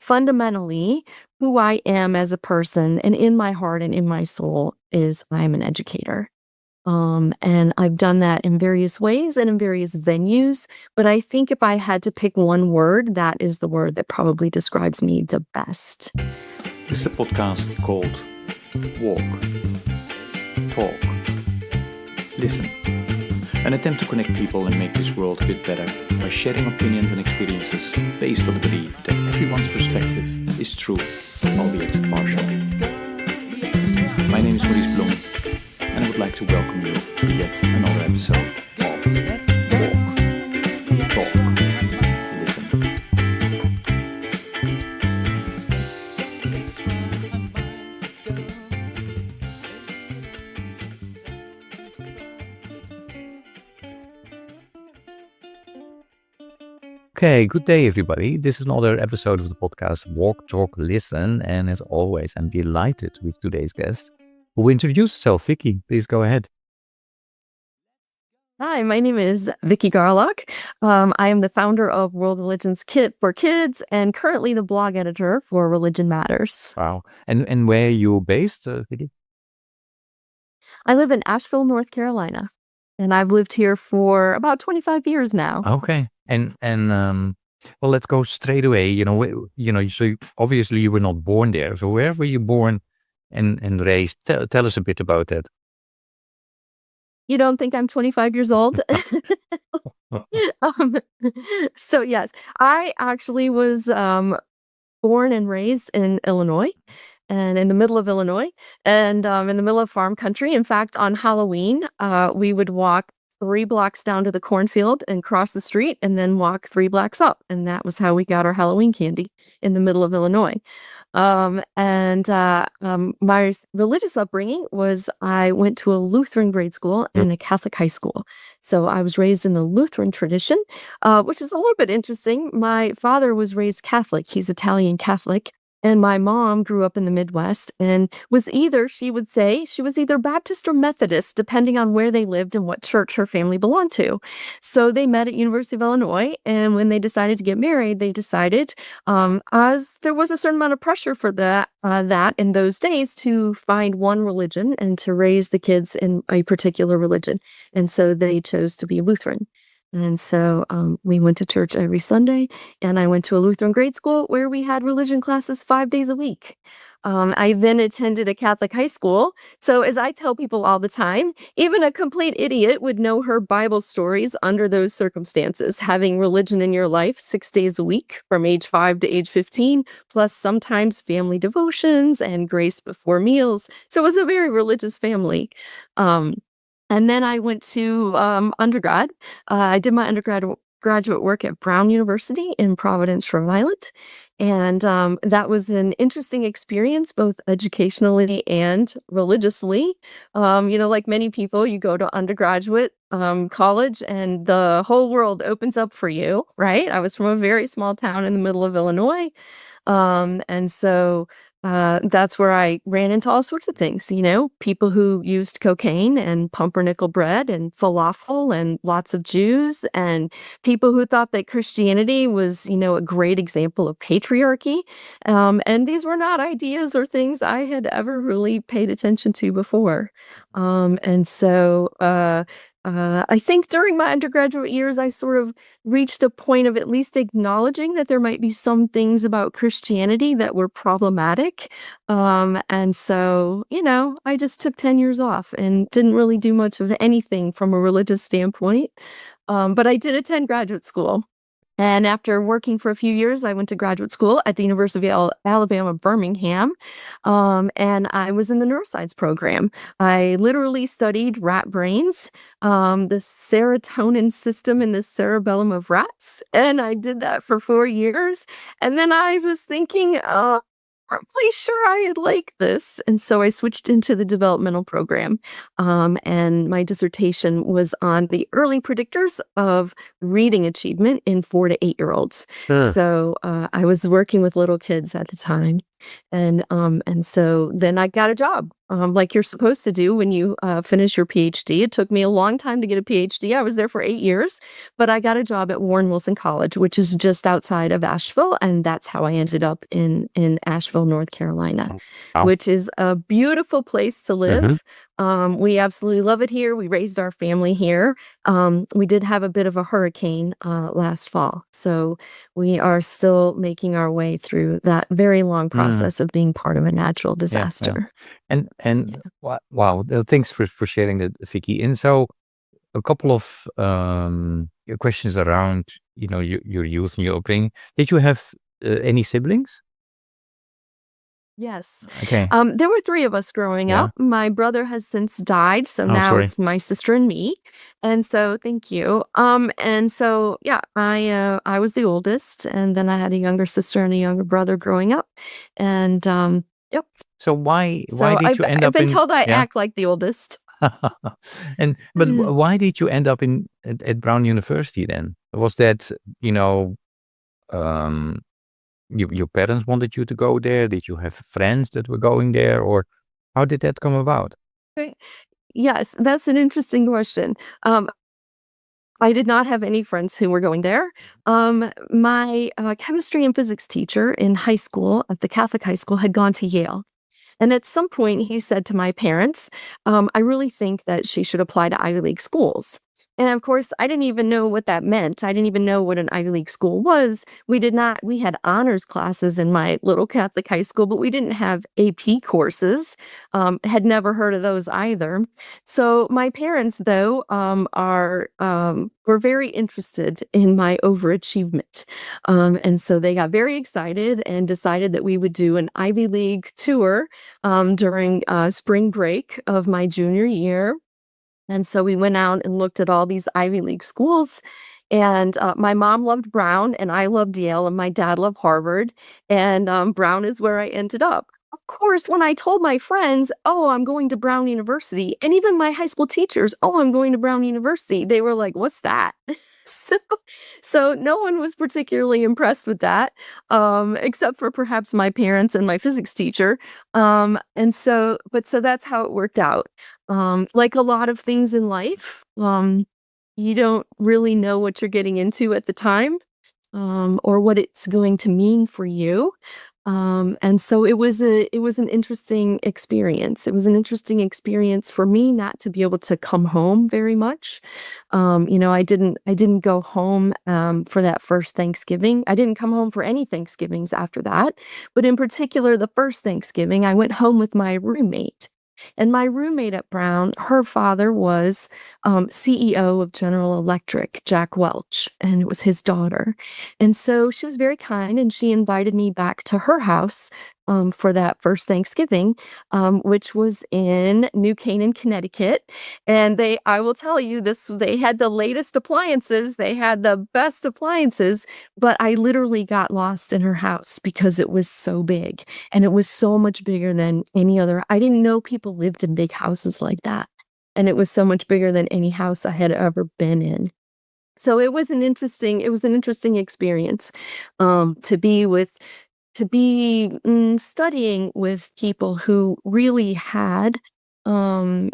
fundamentally, who I am as a person and in my heart and in my soul is I'm an educator. And I've done that in various ways and in various venues. But I think if I had to pick one word, that is the word that probably describes me the best. This is a podcast called Walk, Talk, Listen. An attempt to connect people and make this world a bit better by sharing opinions and experiences based on the belief that everyone's perspective is true, albeit partial. My name is Maurice and I would like to welcome you to yet another episode of Walk, Talk, Listen. Okay, good day everybody. This is another episode of the podcast Walk, Talk, Listen. And as always, I'm delighted with today's guest who will introduce herself. Vicki, please go ahead. Hi, my name is Vicki Garlock. I am the founder of World Religions for Kids and currently the blog editor for Religion Matters. Wow. And where are you based, Vicki? I live in Asheville, North Carolina, and I've lived here for about 25 years now. Okay. And well, let's go straight away. So obviously you were not born there. So where were you born and raised? Tell us a bit about that. You don't think I'm 25 years old? So yes, I actually was born and raised in Illinois, and in the middle of Illinois, and in the middle of farm country. In fact, on Halloween, we would walk 3 blocks down to the cornfield and cross the street and then walk 3 blocks up. And that was how we got our Halloween candy in the middle of Illinois. My religious upbringing was I went to a Lutheran grade school and a Catholic high school. So I was raised in the Lutheran tradition, which is a little bit interesting. My father was raised Catholic. He's Italian Catholic. And my mom grew up in the Midwest and she would say, she was either Baptist or Methodist, depending on where they lived and what church her family belonged to. So they met at University of Illinois. And when they decided to get married, they decided, as there was a certain amount of pressure for that in those days, to find one religion and to raise the kids in a particular religion. And so they chose to be Lutheran. And so we went to church every Sunday, and I went to a Lutheran grade school where we had religion classes 5 days a week. I then attended a Catholic high school. So as I tell people all the time, even a complete idiot would know her Bible stories under those circumstances, having religion in your life 6 days a week from age 5 to age 15, plus sometimes family devotions and grace before meals. So it was a very religious family. And then I went to undergrad. I did my graduate work at Brown University in Providence, Rhode Island. And that was an interesting experience, both educationally and religiously. Like many people, you go to undergraduate college and the whole world opens up for you, right? I was from a very small town in the middle of Illinois. And so that's where I ran into all sorts of things, people who used cocaine and pumpernickel bread and falafel and lots of Jews and people who thought that Christianity was, a great example of patriarchy. And these were not ideas or things I had ever really paid attention to before. I think during my undergraduate years, I sort of reached a point of at least acknowledging that there might be some things about Christianity that were problematic. I just took 10 years off and didn't really do much of anything from a religious standpoint. But I did attend graduate school. And after working for a few years, I went to graduate school at the University of Alabama, Birmingham, and I was in the neuroscience program. I literally studied rat brains, the serotonin system in the cerebellum of rats, and I did that for 4 years. And then I was thinking, probably sure I like this. And so I switched into the developmental program. And my dissertation was on the early predictors of reading achievement in 4 to 8-year-olds. Huh. So I was working with little kids at the time. And so then I got a job, like you're supposed to do when you finish your PhD. It took me a long time to get a PhD. I was there for 8 years, but I got a job at Warren Wilson College, which is just outside of Asheville, and that's how I ended up in Asheville, North Carolina, Oh, wow. which is a beautiful place to live. We absolutely love it here. We raised our family here. We did have a bit of a hurricane last fall, so we are still making our way through that very long process of being part of a natural Yeah, yeah. disaster. And Yeah. wow, thanks for sharing that, Vicky. And so a couple of questions around your youth and your upbringing. Did you have any siblings? Yes. Okay. There were 3 of us growing Yeah. up. My brother has since died, so Oh, now sorry. it's my sister and me. And so thank you. And so yeah, I was the oldest, and then I had a younger sister and a younger brother growing up. And yep. So why So did you end I've up been in told I yeah? act like the oldest. But why did you end up at Brown University then? Was that um, your parents wanted you to go there? Did you have friends that were going there, or how did that come about? Okay. Yes, that's an interesting question. I did not have any friends who were going there. My chemistry and physics teacher in high school, at the Catholic high school, had gone to Yale. And at some point, he said to my parents, I really think that she should apply to Ivy League schools. And of course, I didn't even know what that meant. I didn't even know what an Ivy League school was. We had honors classes in my little Catholic high school, but we didn't have AP courses. Had never heard of those either. So my parents, though, were very interested in my overachievement. And so they got very excited and decided that we would do an Ivy League tour during spring break of my junior year. And so we went out and looked at all these Ivy League schools. And my mom loved Brown, and I loved Yale, and my dad loved Harvard. And Brown is where I ended up. Of course, when I told my friends, oh, I'm going to Brown University, and even my high school teachers, oh, I'm going to Brown University, they were like, what's that? So, so no one was particularly impressed with that, except for perhaps my parents and my physics teacher. So that's how it worked out. Like a lot of things in life, you don't really know what you're getting into at the time, or what it's going to mean for you. And so it was an interesting experience. It was an interesting experience for me not to be able to come home very much. I didn't go home for that first Thanksgiving. I didn't come home for any Thanksgivings after that. But in particular, the first Thanksgiving, I went home with my roommate. And my roommate at Brown, her father was CEO of General Electric, Jack Welch, and it was his daughter. And so she was very kind, and she invited me back to her house for that first Thanksgiving, which was in New Canaan, Connecticut. And I will tell you this, they had the latest appliances, they had the best appliances, but I literally got lost in her house because it was so big, and it was so much bigger than any other. I didn't know people lived in big houses like that. And it was so much bigger than any house I had ever been in. So it was an interesting experience, to be studying with people who really had um,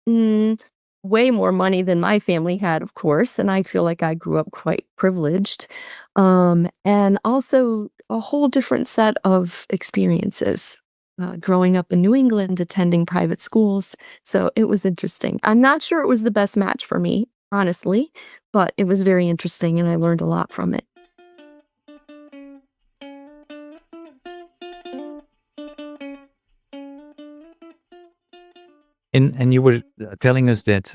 mm, way more money than my family had, of course, and I feel like I grew up quite privileged, and also a whole different set of experiences. Growing up in New England, attending private schools. So it was interesting. I'm not sure it was the best match for me, honestly, but it was very interesting and I learned a lot from it. And you were telling us that,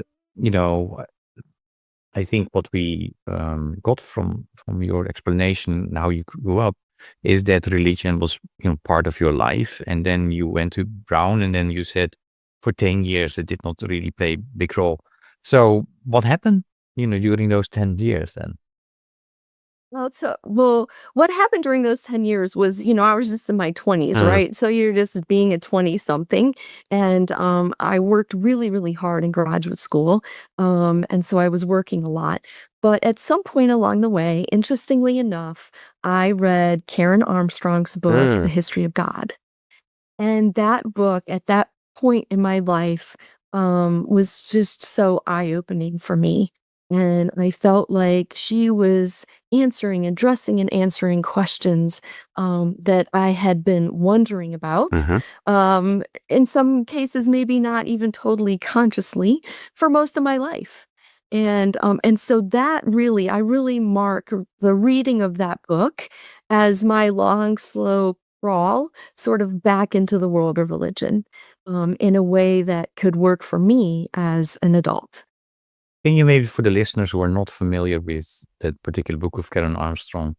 I think what we got from your explanation, how you grew up, is that religion was part of your life, and then you went to Brown, and then you said for 10 years it did not really play a big role. So what happened, during those 10 years then? Well, what happened during those 10 years was, I was just in my 20s, right? So you're just being a 20-something. And I worked really, really hard in graduate school. And so I was working a lot. But at some point along the way, interestingly enough, I read Karen Armstrong's book, The History of God. And that book, at that point in my life, was just so eye-opening for me. And I felt like she was addressing and answering questions that I had been wondering about. In some cases, maybe not even totally consciously for most of my life. And so that really, I really mark the reading of that book as my long, slow crawl sort of back into the world of religion, in a way that could work for me as an adult. Can you maybe, for the listeners who are not familiar with that particular book of Karen Armstrong,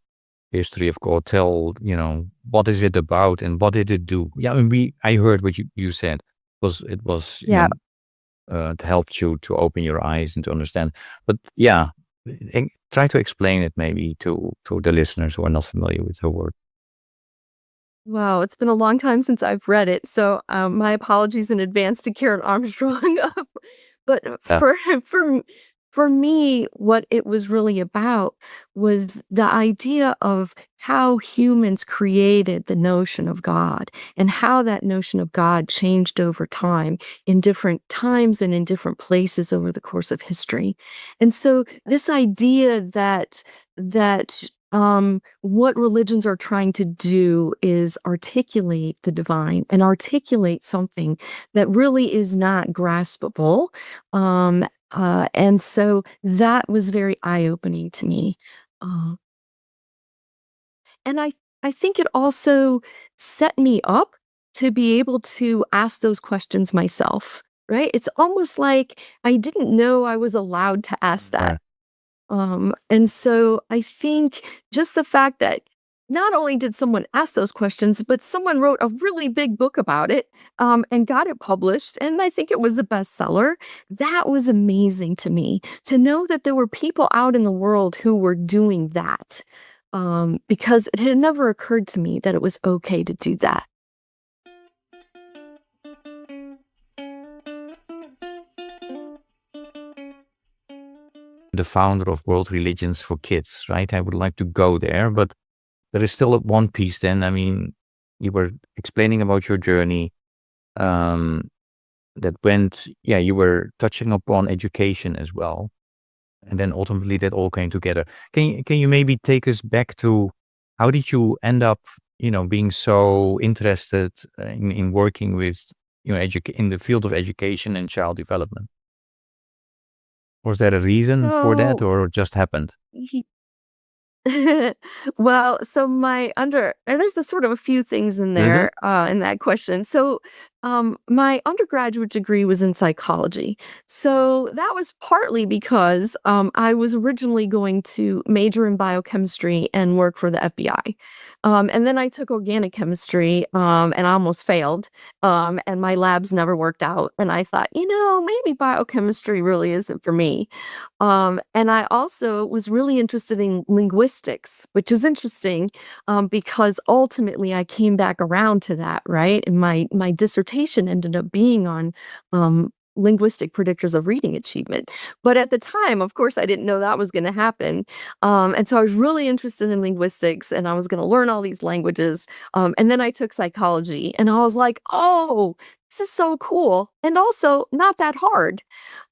History of God, tell, what is it about and what did it do? Yeah, I mean, I heard what you said. It was, Yeah. it helped you to open your eyes and to understand. But yeah, try to explain it maybe to the listeners who are not familiar with her work. Wow, it's been a long time since I've read it, so, my apologies in advance to Karen Armstrong. But Yeah. for me, what it was really about was the idea of how humans created the notion of God, and how that notion of God changed over time in different times and in different places over the course of history. And so this idea that what religions are trying to do is articulate the divine and articulate something that really is not graspable. And so that was very eye-opening to me. Uh, and I think it also set me up to be able to ask those questions myself, right? It's almost like I didn't know I was allowed to ask that. Right. And so I think just the fact that not only did someone ask those questions, but someone wrote a really big book about it, and got it published, and I think it was a bestseller. That was amazing to me, to know that there were people out in the world who were doing that, because it had never occurred to me that it was okay to do that. The founder of World Religions for Kids, right? I would like to go there, but there is still one piece then. I mean, you were explaining about your journey, that went, you were touching upon education as well. And then ultimately that all came together. Can you maybe take us back to how did you end up, being so interested in working with, in the field of education and child development? Was there a reason for that So or it just happened? Well, so and there's a sort of a few things in Hmm. there, in that question. So, my undergraduate degree was in psychology. So that was partly because, I was originally going to major in biochemistry and work for the FBI. And then I took organic chemistry, and I almost failed, and my labs never worked out. And I thought, maybe biochemistry really isn't for me. And I also was really interested in linguistics, which is interesting, because ultimately I came back around to that, right? And my dissertation ended up being on linguistic predictors of reading achievement. But at the time, of course, I didn't know that was going to happen. And so I was really interested in linguistics, and I was going to learn all these languages. And then I took psychology, and I was like, oh, this is so cool, and also not that hard.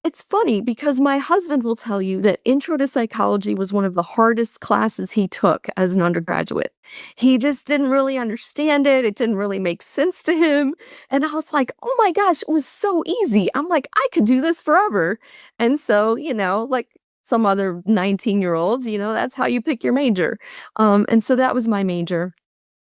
It's funny because my husband will tell you that Intro to Psychology was one of the hardest classes he took as an undergraduate. He just didn't really understand it. It didn't really make sense to him. And I was like, oh my gosh, it was so easy. I'm like, I could do this forever. And so, like some other 19-year-olds, that's how you pick your major. And so that was my major.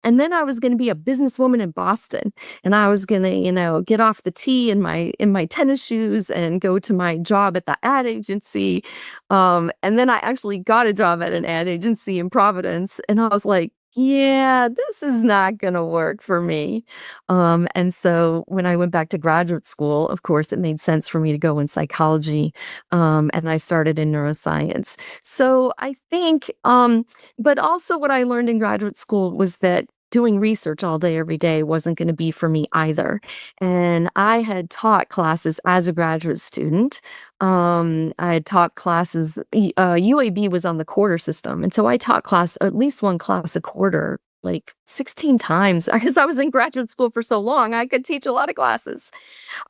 And then I was gonna be a businesswoman in Boston, and I was gonna, get off the tee in my tennis shoes and go to my job at the ad agency. And then I actually got a job at an ad agency in Providence, and I was like, "Yeah, this is not gonna work for me." And so when I went back to graduate school, of course, it made sense for me to go in psychology, and I started in neuroscience. So I think, but also what I learned in graduate school was that doing research all day, every day wasn't going to be for me either. And I had taught classes as a graduate student. I had taught classes, UAB was on the quarter system. And so I taught at least one class a quarter, like 16 times, because I was in graduate school for so long, I could teach a lot of classes.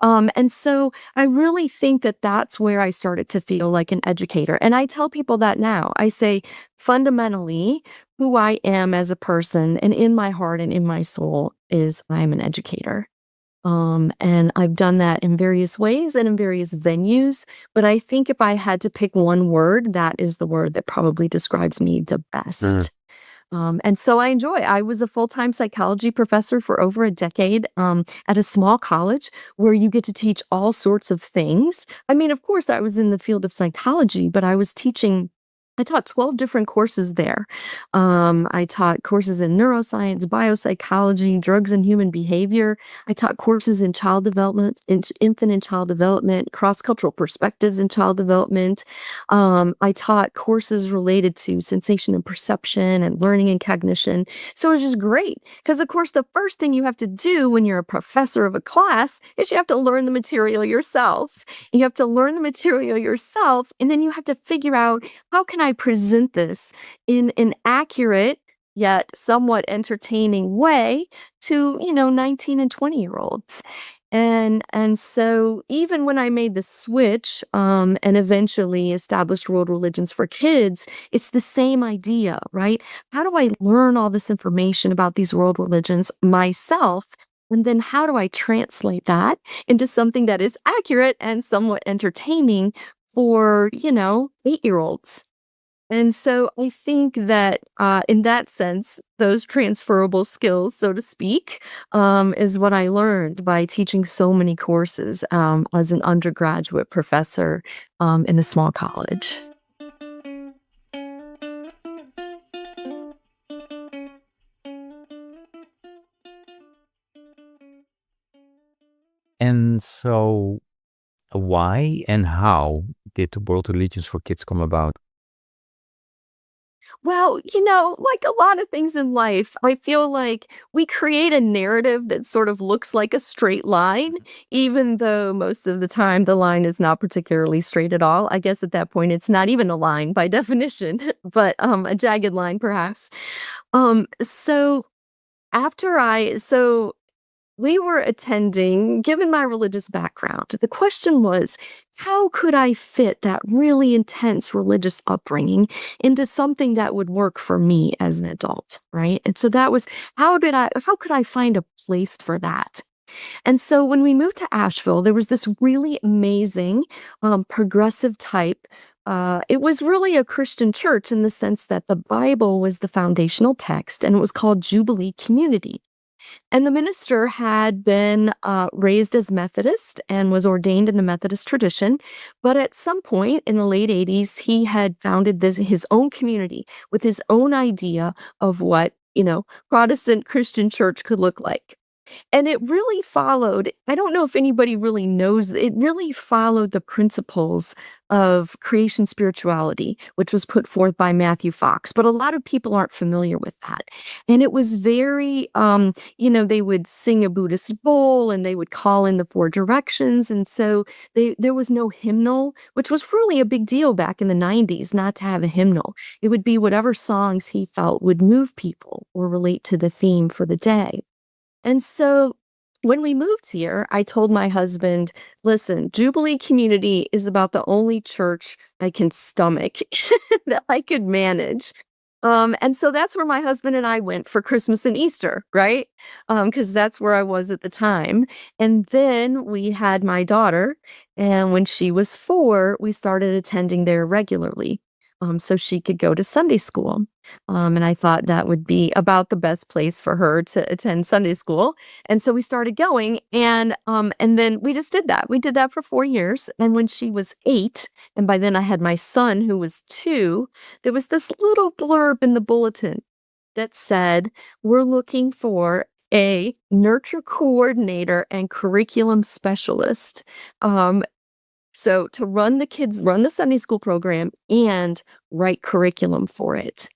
And so I really think that that's where I started to feel like an educator. And I tell people that now. I say, fundamentally, who I am as a person and in my heart and in my soul is I'm an educator. And I've done that in various ways and in various venues. But I think if I had to pick one word, that is the word that probably describes me the best. And so I was a full-time psychology professor for over a decade at a small college where you get to teach all sorts of things. I mean, of course, I was in the field of psychology, but I taught 12 different courses there. I taught courses in neuroscience, biopsychology, drugs and human behavior. I taught courses in child development, infant and child development, cross-cultural perspectives in child development. I taught courses related to sensation and perception and learning and cognition. So it was just great because, of course, the first thing you have to do when you're a professor of a class is you have to learn the material yourself. You have to learn the material yourself, and then you have to figure out, how can I present this in an accurate yet somewhat entertaining way to, 19 and 20-year-olds? And so even when I made the switch, and eventually established world religions for kids, it's the same idea, right? How do I learn all this information about these world religions myself? And then how do I translate that into something that is accurate and somewhat entertaining for, 8-year-olds? And so I think that, in that sense, those transferable skills, so to speak, is what I learned by teaching so many courses, as an undergraduate professor, in a small college. And so, why and how did the World Religions for Kids come about? Well, like a lot of things in life, I feel like we create a narrative that sort of looks like a straight line, even though most of the time the line is not particularly straight at all. I guess at that point it's not even a line by definition, but a jagged line perhaps. So so we were attending, given my religious background, the question was, how could I fit that really intense religious upbringing into something that would work for me as an adult, right? And so that was, how could I find a place for that? And so when we moved to Asheville, there was this really amazing, progressive type. It was really a Christian church in the sense that the Bible was the foundational text, and it was called Jubilee Community. And the minister had been raised as Methodist and was ordained in the Methodist tradition. But at some point in the late 80s, he had founded his own community with his own idea of what, Protestant Christian church could look like. And it really followed, I don't know if anybody really knows, it really followed the principles of creation spirituality, which was put forth by Matthew Fox. But a lot of people aren't familiar with that. And it was very, they would sing a Buddhist bowl and they would call in the four directions. And so there was no hymnal, which was really a big deal back in the 90s, not to have a hymnal. It would be whatever songs he felt would move people or relate to the theme for the day. And so when we moved here, I told my husband, listen, Jubilee Community is about the only church I can stomach that I could manage. And so that's where my husband and I went for Christmas and Easter, right? Because that's where I was at the time. And then we had my daughter, and when she was 4, we started attending there regularly. So she could go to Sunday school. And I thought that would be about the best place for her to attend Sunday school. And so we started going, and then we just did that. We did that for 4 years. And when she was 8, and by then I had my son who was 2, there was this little blurb in the bulletin that said, we're looking for a nurture coordinator and curriculum specialist. So to run the Sunday school program and write curriculum for it.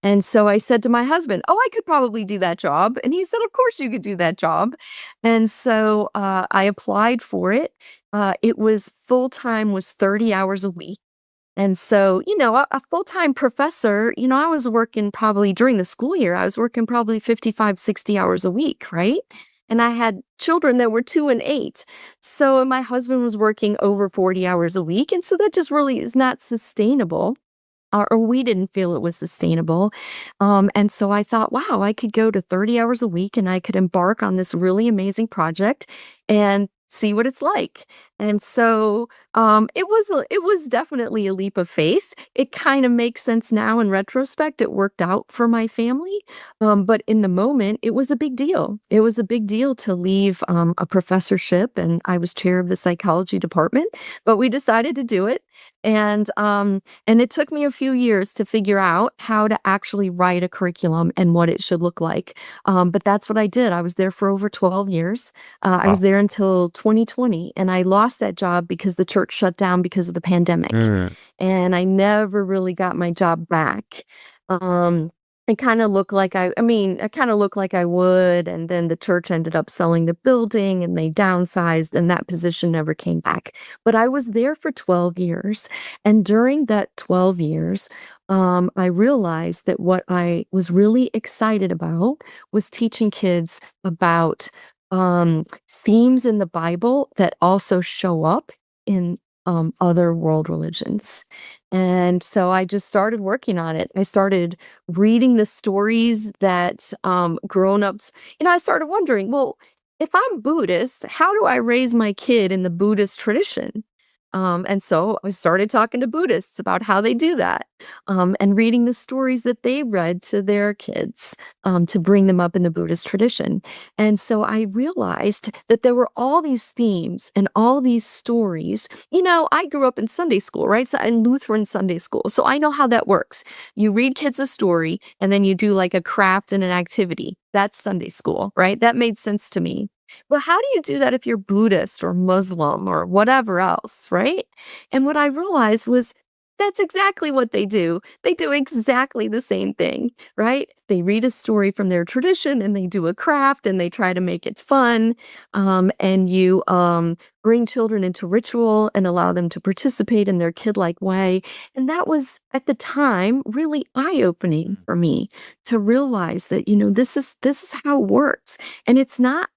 And so I said to my husband, "Oh, I could probably do that job." And he said, "Of course you could do that job." And so I applied for it. It was full time, was 30 hours a week. And so, a full-time professor, I was working probably during the school year, I was working probably 55, 60 hours a week, right? And I had children that were 2 and 8. So my husband was working over 40 hours a week. And so that just really is not sustainable. Or we didn't feel it was sustainable. And so I thought, wow, I could go to 30 hours a week and I could embark on this really amazing project and see what it's like. And so it was definitely a leap of faith. It kind of makes sense now in retrospect. It worked out for my family. But in the moment, it was a big deal. It was a big deal to leave a professorship, and I was chair of the psychology department, but we decided to do it. And it took me a few years to figure out how to actually write a curriculum and what it should look like. But that's what I did. I was there for over 12 years. I was Wow. there until 2020, and I lost that job because the church shut down because of the pandemic. Mm. And I never really got my job back. Um, it kinda looked like it kinda looked like I would, and then the church ended up selling the building, and they downsized, and that position never came back. But I was there for 12 years, and during that 12 years, I realized that what I was really excited about was teaching kids about, themes in the Bible that also show up in, other world religions. And so I just started working on it. I started reading the stories that grown-ups, I started wondering, well, if I'm Buddhist, how do I raise my kid in the Buddhist tradition? And so I started talking to Buddhists about how they do that, and reading the stories that they read to their kids, to bring them up in the Buddhist tradition. And so I realized that there were all these themes and all these stories. I grew up in Sunday school, right? So in Lutheran Sunday school. So I know how that works. You read kids a story and then you do like a craft and an activity. That's Sunday school, right? That made sense to me. Well, how do you do that if you're Buddhist or Muslim or whatever else, right? And what I realized was that's exactly what they do. They do exactly the same thing, right? They read a story from their tradition and they do a craft and they try to make it fun. And you bring children into ritual and allow them to participate in their kid-like way. And that was at the time really eye-opening for me to realize that, this is how it works. And it's not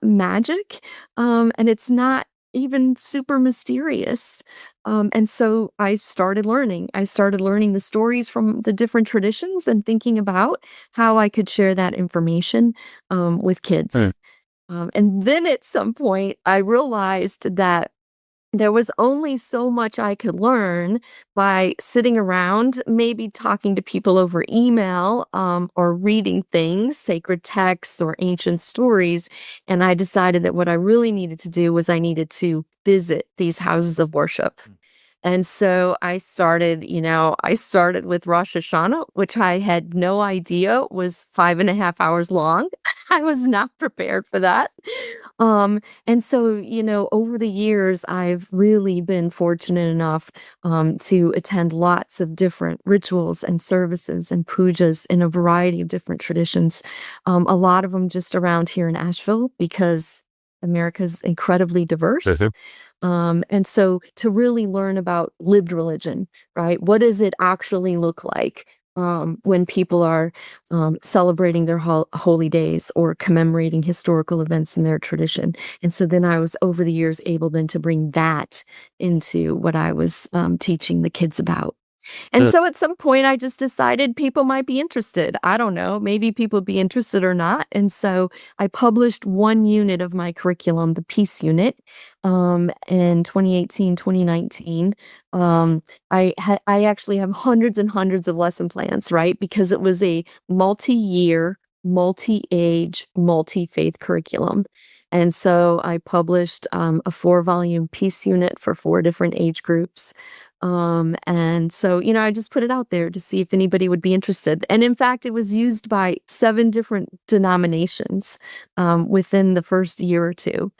magic, and it's not even super mysterious. And so I started learning. I started learning the stories from the different traditions and thinking about how I could share that information with Mm. kids. And then at some point, I realized that there was only so much I could learn by sitting around, maybe talking to people over email, or reading things, sacred texts or ancient stories. And I decided that what I really needed to do was I needed to visit these houses of worship. And so I started with Rosh Hashanah, which I had no idea was 5.5 hours long. I was not prepared for that. And so, over the years, I've really been fortunate enough to attend lots of different rituals and services and pujas in a variety of different traditions. A lot of them just around here in Asheville because America's incredibly diverse. Mhm. And so to really learn about lived religion, right? What does it actually look like when people are celebrating their holy days or commemorating historical events in their tradition? And so then I was over the years able then to bring that into what I was teaching the kids about. And Mm. so at some point, I just decided people might be interested. I don't know, maybe people would be interested or not. And so I published one unit of my curriculum, the Peace Unit, in 2018, 2019. I actually have hundreds and hundreds of lesson plans, right? Because it was a multi-year, multi-age, multi-faith curriculum. And so I published a 4-volume Peace Unit for 4 different age groups. And so, I just put it out there to see if anybody would be interested. And in fact, it was used by 7 different denominations within the first year or two.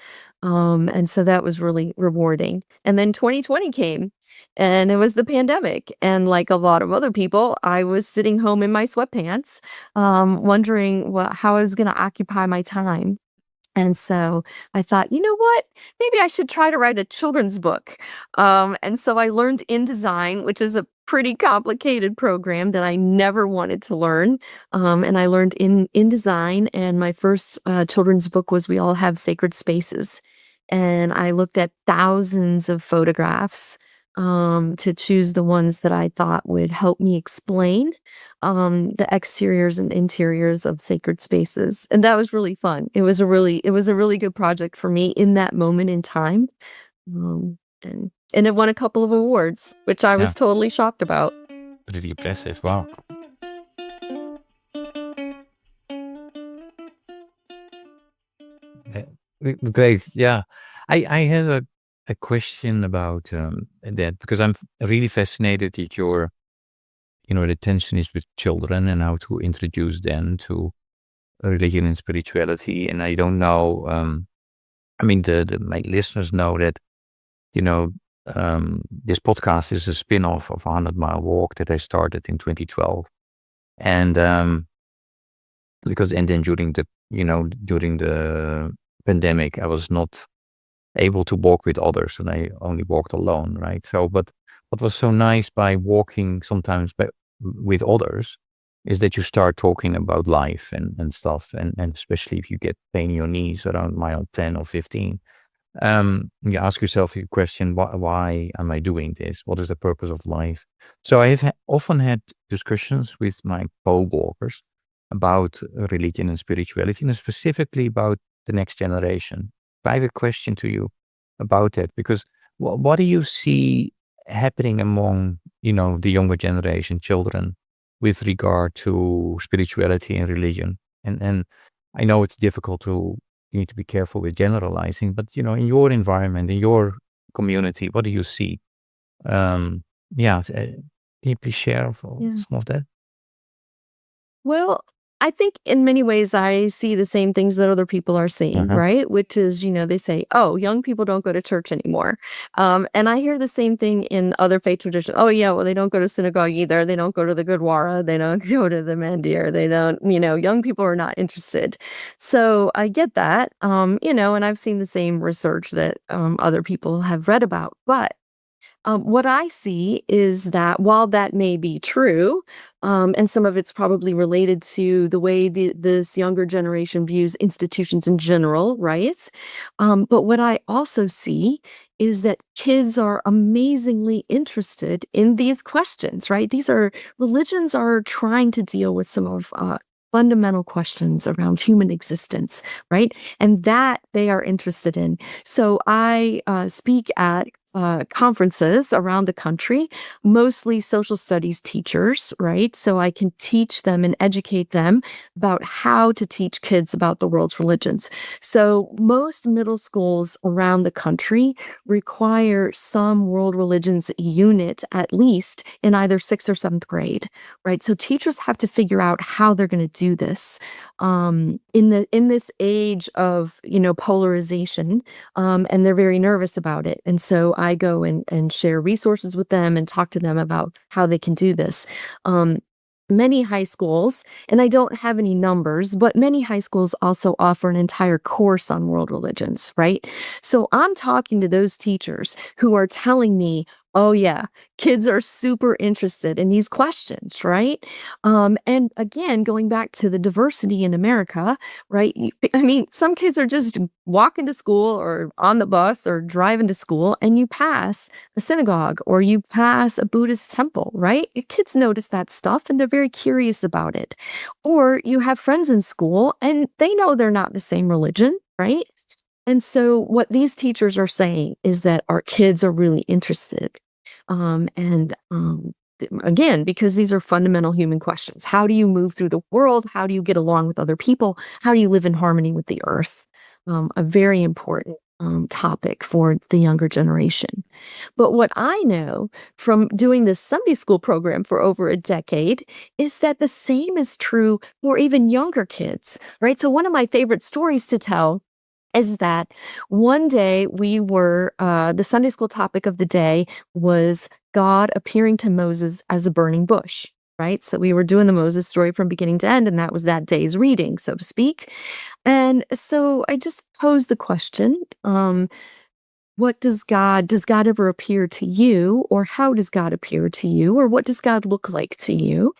And so that was really rewarding. And then 2020 came, and it was the pandemic. And like a lot of other people, I was sitting home in my sweatpants, wondering how I was going to occupy my time. And so I thought, you know what? Maybe I should try to write a children's book. And so I learned InDesign, which is a pretty complicated program that I never wanted to learn. And I learned InDesign, and my first children's book was We All Have Sacred Spaces. And I looked at thousands of photographs to choose the ones that I thought would help me explain the exteriors and interiors of sacred spaces. And that was really fun. It was a really good project for me in that moment in time. And it won a couple of awards, which I Yeah. was totally shocked about. Pretty impressive. Wow. Great. Yeah. I have a question about that, because I'm really fascinated that your, the attention is with children and how to introduce them to religion and spirituality. And I don't know, I mean, my listeners know that, this podcast is a spin-off of 100 Mile Walk that I started in 2012. And then during the pandemic, I was not able to walk with others, and I only walked alone, right? So, but what was so nice by walking sometimes with others is that you start talking about life and stuff, and especially if you get pain in your knees around mile 10 or 15, you ask yourself a question: why am I doing this? What is the purpose of life? So I have often had discussions with my co-walkers about religion and spirituality, and specifically about the next generation. I have a question to you about that, because what do you see happening among, the younger generation, children, with regard to spirituality and religion? And I know it's difficult you need to be careful with generalizing, but, in your environment, in your community, what do you see? Yeah, can you please share Yeah. some of that? Well, I think in many ways I see the same things that other people are seeing, right? Which is, they say, oh, young people don't go to church anymore. And I hear the same thing in other faith traditions. Oh, yeah, well, they don't go to synagogue either. They don't go to the Gurdwara. They don't go to the Mandir. They don't, young people are not interested. So I get that, and I've seen the same research that other people have read about. But what I see is that while that may be true, and some of it's probably related to the way this younger generation views institutions in general, right? But what I also see is that kids are amazingly interested in these questions, right? Religions are trying to deal with some of fundamental questions around human existence, right? And that they are interested in. So I speak at conferences around the country, mostly social studies teachers, right? So I can teach them and educate them about how to teach kids about the world's religions. So most middle schools around the country require some world religions unit, at least in either 6th or 7th grade, right? So teachers have to figure out how they're going to do this in this age of polarization, and they're very nervous about it. And so I go and share resources with them and talk to them about how they can do this. Many high schools, and I don't have any numbers, but many high schools also offer an entire course on world religions, right? So I'm talking to those teachers who are telling me, oh yeah, kids are super interested in these questions, right? And again, going back to the diversity in America, right? I mean, some kids are just walking to school or on the bus or driving to school, and you pass a synagogue or you pass a Buddhist temple, right? Kids notice that stuff and they're very curious about it. Or you have friends in school and they know they're not the same religion, right? And so what these teachers are saying is that our kids are really interested. Again, because these are fundamental human questions. How do you move through the world? How do you get along with other people? How do you live in harmony with the earth? A very important topic for the younger generation. But what I know from doing this Sunday school program for over a decade is that the same is true for even younger kids, right? So one of my favorite stories to tell, is that one day the Sunday school topic of the day was God appearing to Moses as a burning bush, right? So we were doing the Moses story from beginning to end, and that was that day's reading, so to speak. And so I just posed the question, does God ever appear to you, or how does God appear to you, or what does God look like to you?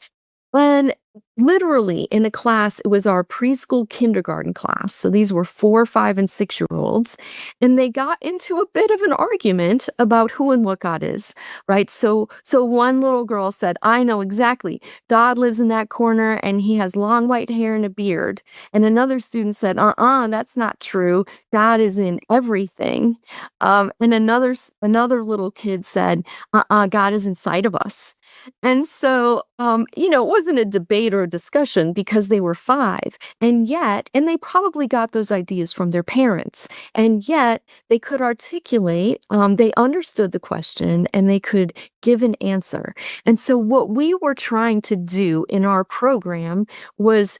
And literally in a class, it was our preschool kindergarten class. So these were 4, 5, and 6-year-olds. And they got into a bit of an argument about who and what God is, right? So one little girl said, I know exactly. God lives in that corner and he has long white hair and a beard. And another student said, that's not true. God is in everything. And another little kid said, God is inside of us. And so, it wasn't a debate or a discussion because they were 5, and they probably got those ideas from their parents, and yet they could articulate, they understood the question, and they could give an answer. And so what we were trying to do in our program was,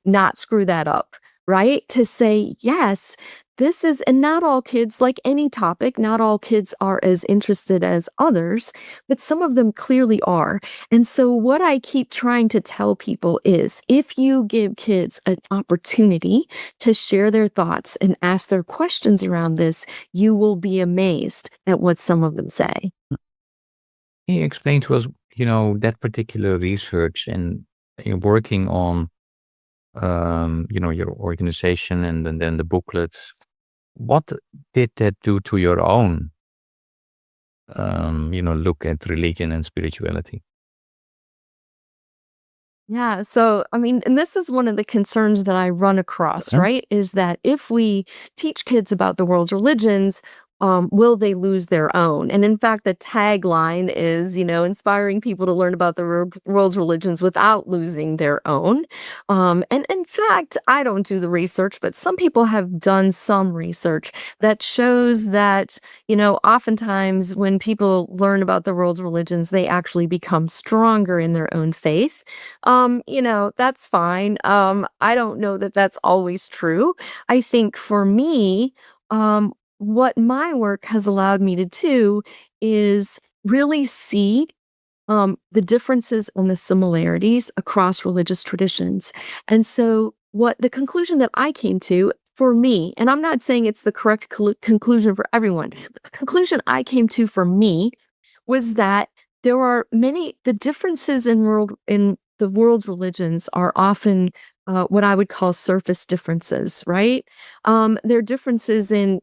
not screw that up, right? To say, yes, this is, and not all kids, like any topic, not all kids are as interested as others, but some of them clearly are. And so what I keep trying to tell people is if you give kids an opportunity to share their thoughts and ask their questions around this, you will be amazed at what some of them say. Can you explain to us, that particular research and working on, your organization and then the booklets? What did that do to your own, look at religion and spirituality? Yeah. So, I mean, and this is one of the concerns that I run across, Huh? right? Is that if we teach kids about the world's religions, will they lose their own? And in fact, the tagline is, inspiring people to learn about the world's religions without losing their own. And in fact, I don't do the research, but some people have done some research that shows that, oftentimes when people learn about the world's religions, they actually become stronger in their own faith. That's fine. I don't know that that's always true. I think for me, what my work has allowed me to do is really see the differences and the similarities across religious traditions. And so, what the conclusion that I came to for me, and I'm not saying it's the correct conclusion for everyone, the conclusion I came to for me was that the differences in the world's religions are often what I would call surface differences, right? There are differences in,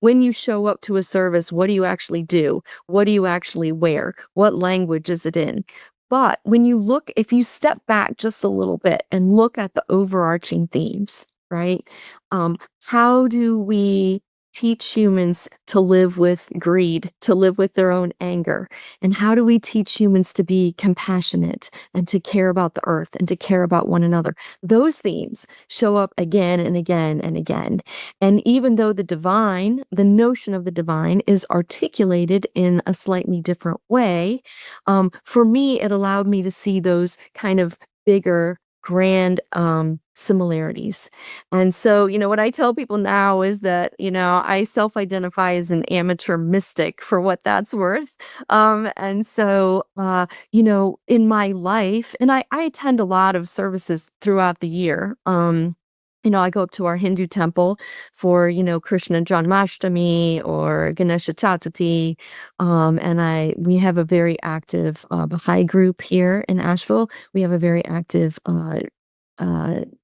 when you show up to a service, what do you actually do? What do you actually wear? What language is it in? But if you step back just a little bit and look at the overarching themes, right? How do we teach humans to live with greed, to live with their own anger? And how do we teach humans to be compassionate and to care about the earth and to care about one another? Those themes show up again and again and again. And even though the notion of the divine is articulated in a slightly different way, for me, it allowed me to see those kind of bigger, grand similarities. And so, what I tell people now is that, I self-identify as an amateur mystic for what that's worth. And so, in my life, and I attend a lot of services throughout the year. I go up to our Hindu temple for, Krishna Janmashtami or Ganesha Chaturthi. And we have a very active Baha'i group here in Asheville. We have a very active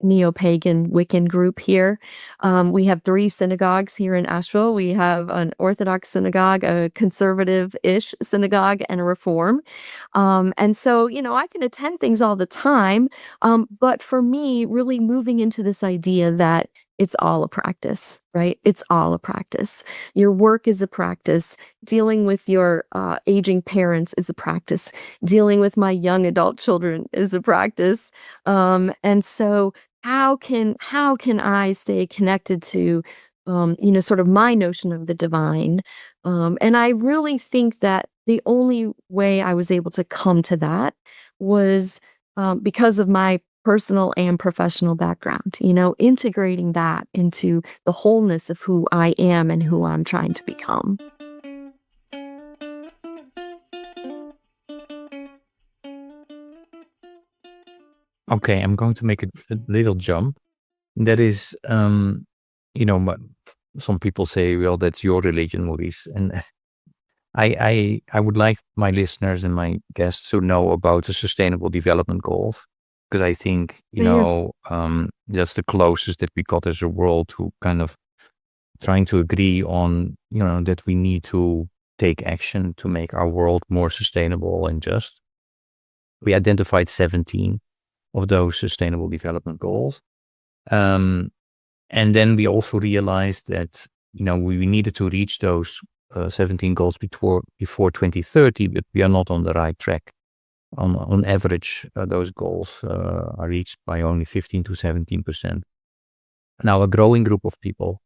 neo-pagan Wiccan group here. We have 3 synagogues here in Asheville. We have an Orthodox synagogue, a conservative-ish synagogue, and a Reform. And so, I can attend things all the time. But for me, really moving into this idea that it's all a practice, right? It's all a practice. Your work is a practice. Dealing with your aging parents is a practice. Dealing with my young adult children is a practice. And so how can I stay connected to, sort of my notion of the divine? And I really think that the only way I was able to come to that was because of my personal and professional background, integrating that into the wholeness of who I am and who I'm trying to become. Okay, I'm going to make a little jump. That is, some people say, well, that's your religion, Maurice. And I would like my listeners and my guests to know about the Sustainable Development Goals, because I think, Yeah. that's the closest that we got as a world to kind of trying to agree on, that we need to take action to make our world more sustainable and just. We identified 17 of those Sustainable Development Goals. And then we also realized that, we needed to reach those 17 goals before 2030, but we are not on the right track. On average, those goals are reached by only 15 to 17%. Now, a growing group of people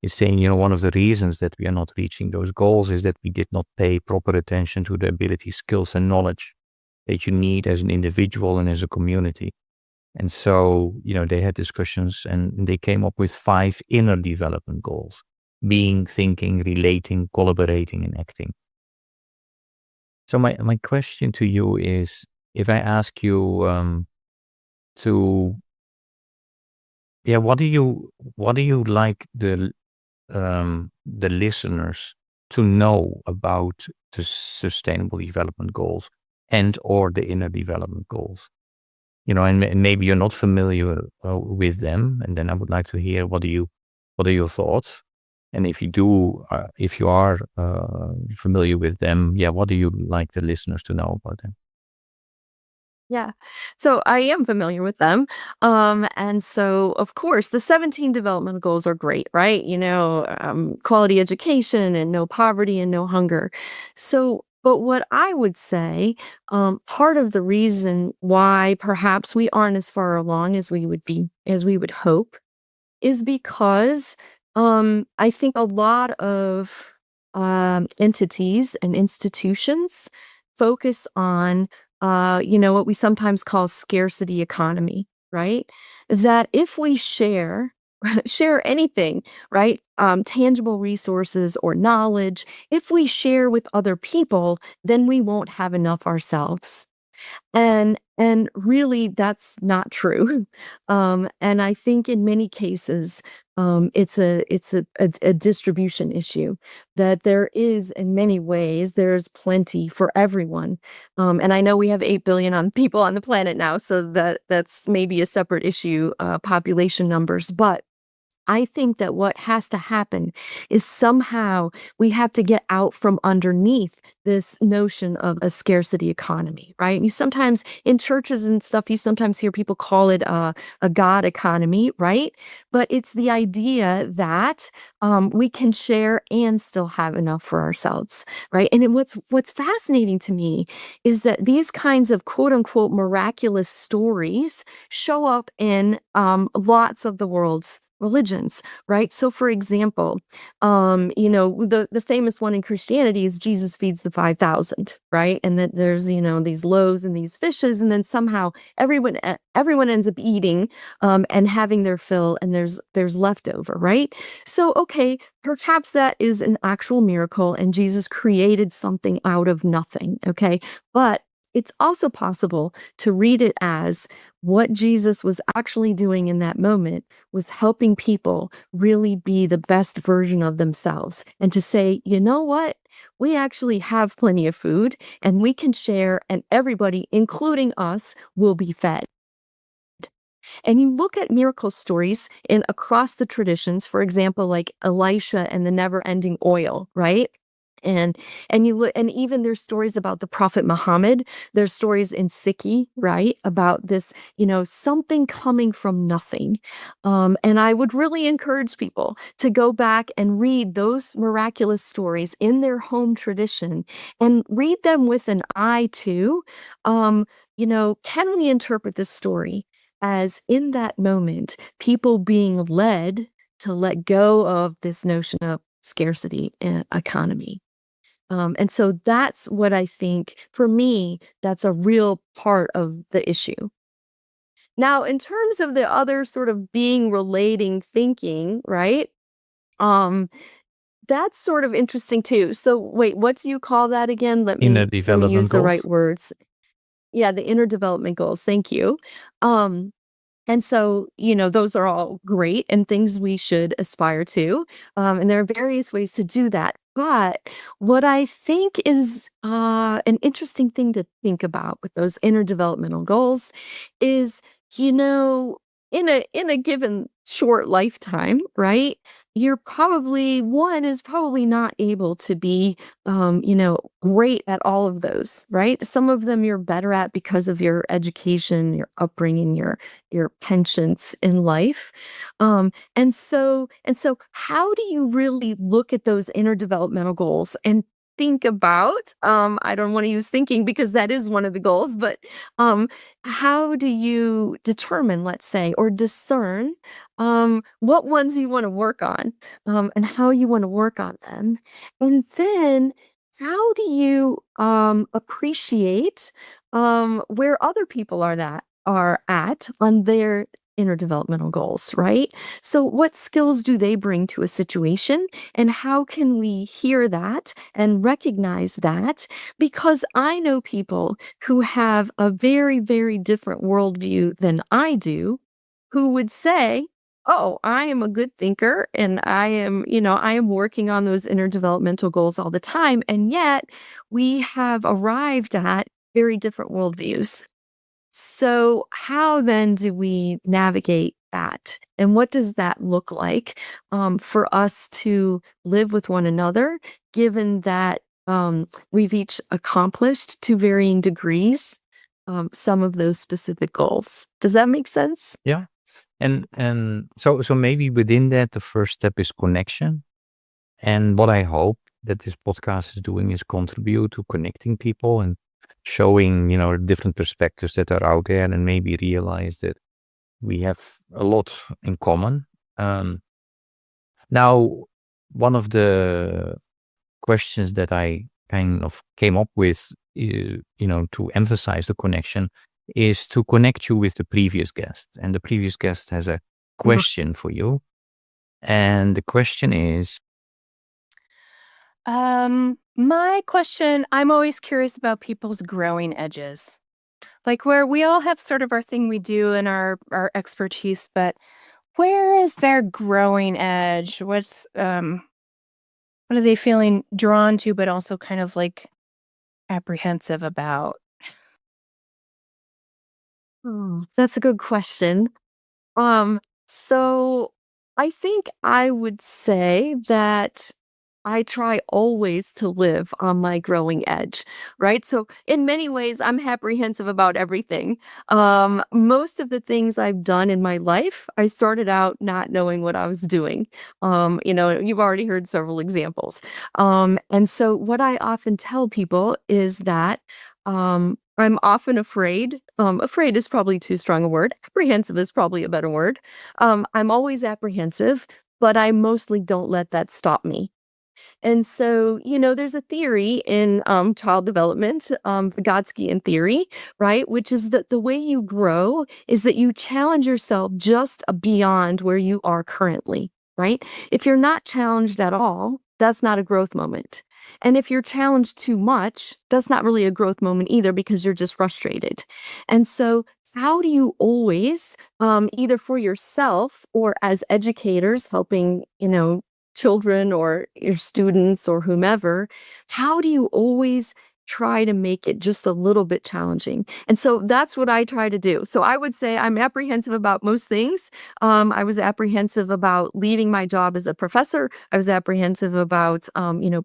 is saying, one of the reasons that we are not reaching those goals is that we did not pay proper attention to the abilities, skills, and knowledge that you need as an individual and as a community. And so, they had discussions and they came up with 5 inner development goals: being, thinking, relating, collaborating, and acting. So my question to you is, if I ask you to, what do you like the listeners to know about the Sustainable Development Goals and or the inner development goals? And maybe you're not familiar with them, and then I would like to hear what are your thoughts, and if you are familiar with them, what do you like the listeners to know about them? Yeah. So I am familiar with them. And so, of course, the 17 development goals are great, right? Quality education and no poverty and no hunger. So, but what I would say, part of the reason why perhaps we aren't as far along as we would hope, is because I think a lot of entities and institutions focus on what we sometimes call scarcity economy, right? That if we share share anything, right? Tangible resources or knowledge, if we share with other people, then we won't have enough ourselves. And really that's not true. And I think in many cases, it's a distribution issue, that there is, in many ways, there's plenty for everyone. And I know we have 8 billion people on the planet now, so that's maybe a separate issue, population numbers. But I think that what has to happen is somehow we have to get out from underneath this notion of a scarcity economy, right? You sometimes in churches and stuff, you sometimes hear people call it a God economy, right? But it's the idea that we can share and still have enough for ourselves, right? And what's fascinating to me is that these kinds of quote unquote miraculous stories show up in lots of the world's religions, right? So, for example, the famous one in Christianity is Jesus feeds the 5,000, right? And that there's these loaves and these fishes, and then somehow everyone ends up eating and having their fill, and there's leftover, right? So, okay, perhaps that is an actual miracle, and Jesus created something out of nothing, okay? But it's also possible to read it as what Jesus was actually doing in that moment was helping people really be the best version of themselves and to say, you know what? We actually have plenty of food and we can share, and everybody, including us, will be fed. And you look at miracle stories in across the traditions, for example, like Elisha and the never-ending oil, right? And you look, and even there's stories about the Prophet Muhammad. There's stories in Sikhi, right, about this, something coming from nothing. And I would really encourage people to go back and read those miraculous stories in their home tradition and read them with an eye to, can we interpret this story as in that moment, people being led to let go of this notion of scarcity economy. And so that's what I think, for me, that's a real part of the issue. Now, in terms of the other sort of being, relating, thinking, right? Um, that's sort of interesting too. So wait, what do you call that again? in the Let me use development the right goals. words. Yeah, the inner development goals. Thank you. Um, and so, those are all great and things we should aspire to. And there are various ways to do that. But what I think is an interesting thing to think about with those interdevelopmental goals is, you know, in a given short lifetime, right? You're probably one is probably not able to be great at all of those, right? Some of them you're better at because of your education, your upbringing, your penchants in life. And so how do you really look at those interdevelopmental goals and think about, I don't want to use thinking because that is one of the goals, but um how do you determine, let's say, or discern what ones you want to work on, and how you want to work on them? And then how do you appreciate where other people are at on their interdevelopmental goals, right? So what skills do they bring to a situation, and how can we hear that and recognize that? Because I know people who have a very, very different worldview than I do, who would say, "Oh, I am a good thinker and I am working on those interdevelopmental goals all the time." And yet we have arrived at very different worldviews. So, how then do we navigate that? And what does that look like for us to live with one another, given that we've each accomplished to varying degrees some of those specific goals? Does that make sense? Yeah. And so maybe within that, the first step is connection. And what I hope that this podcast is doing is contribute to connecting people and showing, different perspectives that are out there, and maybe realize that we have a lot in common. Now, one of the questions that I kind of came up with, to emphasize the connection, is to connect you with the previous guest. And the previous guest has a Mhm. question for you. And the question is, My question, I'm always curious about people's growing edges. Like where we all have sort of our thing we do and our expertise, but where is their growing edge? What are they feeling drawn to, but also kind of like apprehensive about? That's a good question. Um, so I think I would say that I try always to live on my growing edge, right? So in many ways, I'm apprehensive about everything. Most of the things I've done in my life, I started out not knowing what I was doing. You've already heard several examples. And so what I often tell people is that I'm often afraid. Afraid is probably too strong a word. Apprehensive is probably a better word. I'm always apprehensive, but I mostly don't let that stop me. And so, there's a theory in child development, Vygotskian theory, right? Which is that the way you grow is that you challenge yourself just beyond where you are currently, right? If you're not challenged at all, that's not a growth moment. And if you're challenged too much, that's not really a growth moment either because you're just frustrated. And so, how do you always, either for yourself or as educators helping, children or your students or whomever, how do you always try to make it just a little bit challenging? And so that's what I try to do. So I would say I'm apprehensive about most things. I was apprehensive about leaving my job as a professor. I was apprehensive about,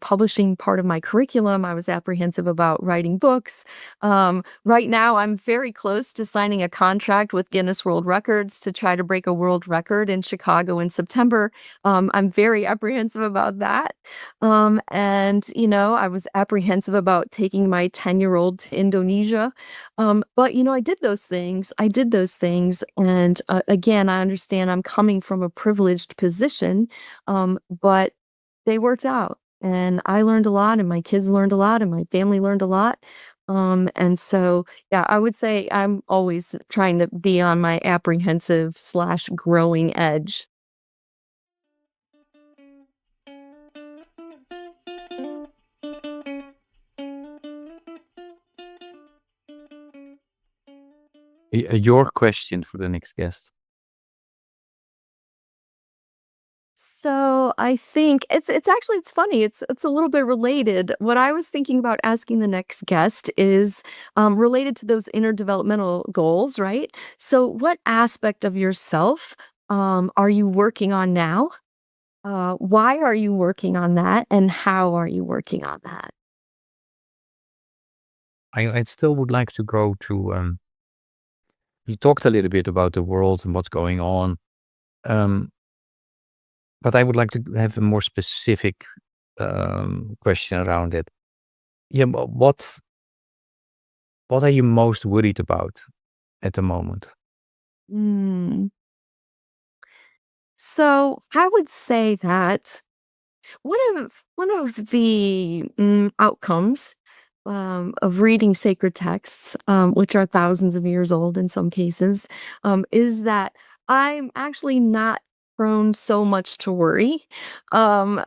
publishing part of my curriculum. I was apprehensive about writing books. Right now, I'm very close to signing a contract with Guinness World Records to try to break a world record in Chicago in September. I'm very apprehensive about that. I was apprehensive about taking my 10-year-old to Indonesia. But, I did those things. I did those things. And again, I understand I'm coming from a privileged position, but they worked out. And I learned a lot, and my kids learned a lot, and my family learned a lot. And so, yeah, I would say I'm always trying to be on my apprehensive/growing edge. Your question for the next guest. So I think it's funny. It's a little bit related. What I was thinking about asking the next guest is related to those interdevelopmental goals, right? So what aspect of yourself are you working on now? Why are you working on that, and how are you working on that? I still would like to go to. You talked a little bit about the world and what's going on, um, but I would like to have a more specific question around it. Yeah, what are you most worried about at the moment? Mm. So I would say that one of the outcomes of reading sacred texts, which are thousands of years old in some cases, is that I'm actually not prone so much to worry. Um,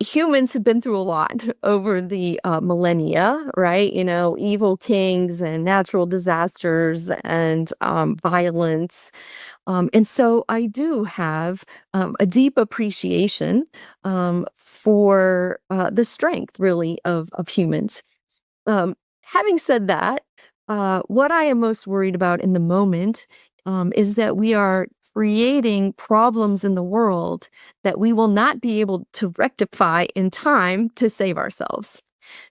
Humans have been through a lot over the millennia, right? Evil kings and natural disasters and violence, and so I do have a deep appreciation for the strength, really, of humans. Having said that, what I am most worried about in the moment is that we are creating problems in the world that we will not be able to rectify in time to save ourselves.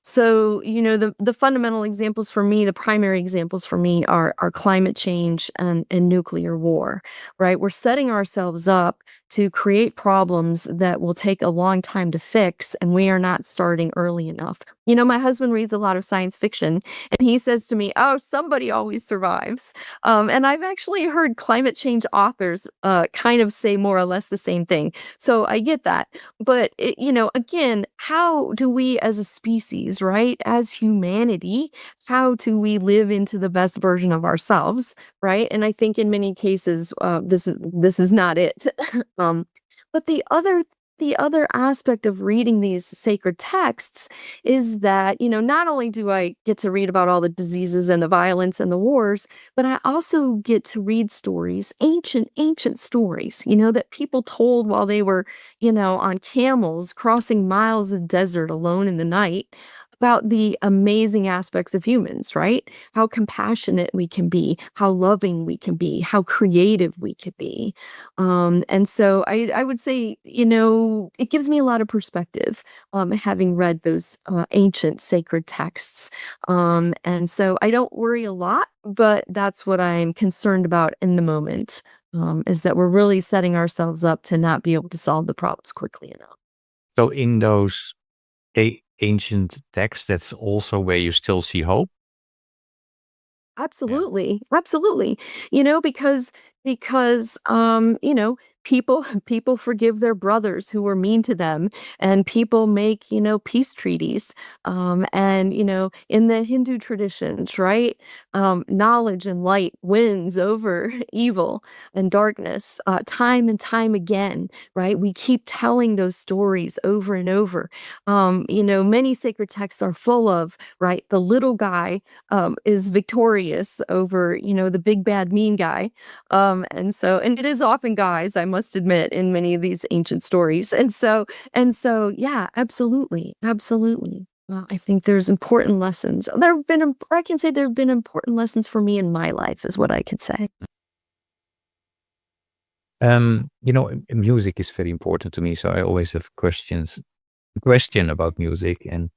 So, the fundamental examples for me, the primary examples for me are climate change and nuclear war, right? We're setting ourselves up to create problems that will take a long time to fix, and we are not starting early enough. My husband reads a lot of science fiction, and he says to me, "Oh, somebody always survives." And I've actually heard climate change authors kind of say more or less the same thing. So I get that. But, again, how do we as a species, right, as humanity, how do we live into the best version of ourselves, right? And I think in many cases, this is not it. Um, but the other aspect of reading these sacred texts is that, not only do I get to read about all the diseases and the violence and the wars, but I also get to read stories, ancient stories, that people told while they were, on camels crossing miles of desert alone in the night, about the amazing aspects of humans, right? How compassionate we can be, how loving we can be, how creative we can be. And so I would say, it gives me a lot of perspective, having read those ancient sacred texts. And so I don't worry a lot, but that's what I'm concerned about in the moment, is that we're really setting ourselves up to not be able to solve the problems quickly enough. So in those ancient texts, that's also where you still see hope. Yeah. Absolutely, absolutely. Because people forgive their brothers who were mean to them, and people make, peace treaties. And in the Hindu traditions, right? Knowledge and light wins over evil and darkness, time and time again, right? We keep telling those stories over and over. Many sacred texts are full of, right, the little guy is victorious over, the big bad mean guy. And it is often guys, I must admit, in many of these ancient stories. And so, yeah, absolutely, absolutely. I think there's important lessons. I can say there have been important lessons for me in my life, is what I could say. Music is very important to me, so I always have question about music, and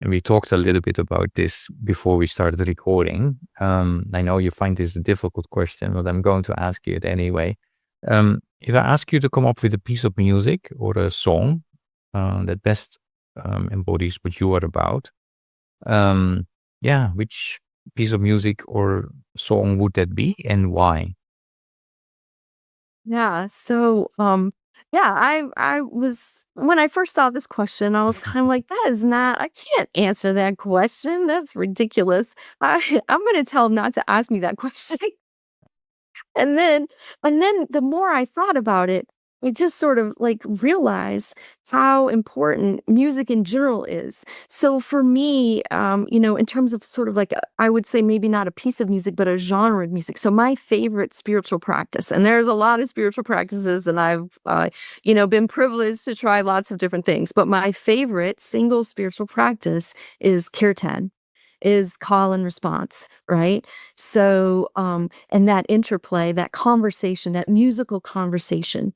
we talked a little bit about this before we started recording. I know you find this a difficult question, but I'm going to ask you it anyway. If I ask you to come up with a piece of music or a song that best embodies what you are about, which piece of music or song would that be, and why? Yeah. So, Yeah, I was when I first saw this question, I was kind of like, that is not, I can't answer that question. That's ridiculous. I'm going to tell him not to ask me that question. And then the more I thought about it, I just sort of like realized how important music in general is. So for me, in terms of sort of like I would say maybe not a piece of music, but a genre of music. So my favorite spiritual practice, and there's a lot of spiritual practices, and I've been privileged to try lots of different things. But my favorite single spiritual practice is kirtan, is call and response, right? So, and that interplay, that conversation, that musical conversation